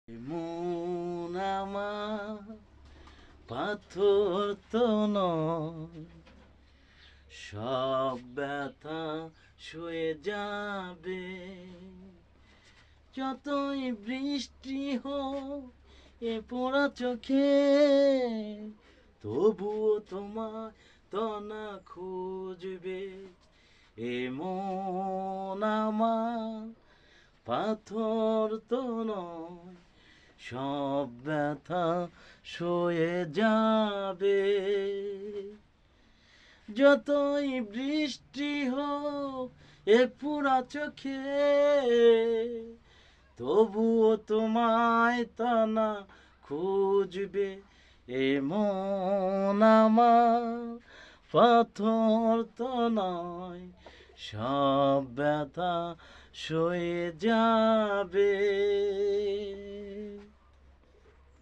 মন আমার পাথর তো নয়, সব ব্যথা সয়ে যাবে। যতই বৃষ্টি হোক এ পোড়া চোখে, তবুও তোমায় তনা খুঁজবে। এ মন আমার পাথর তো নয়, সব ব্যথা সয়ে যাবে। যতই বৃষ্টি হোক এ পুরা চোখে, তবুও তোমায় তানা খুঁজবে। এ মন আমার পাথর তো নয়, সব ব্যথা সয়ে যাবে।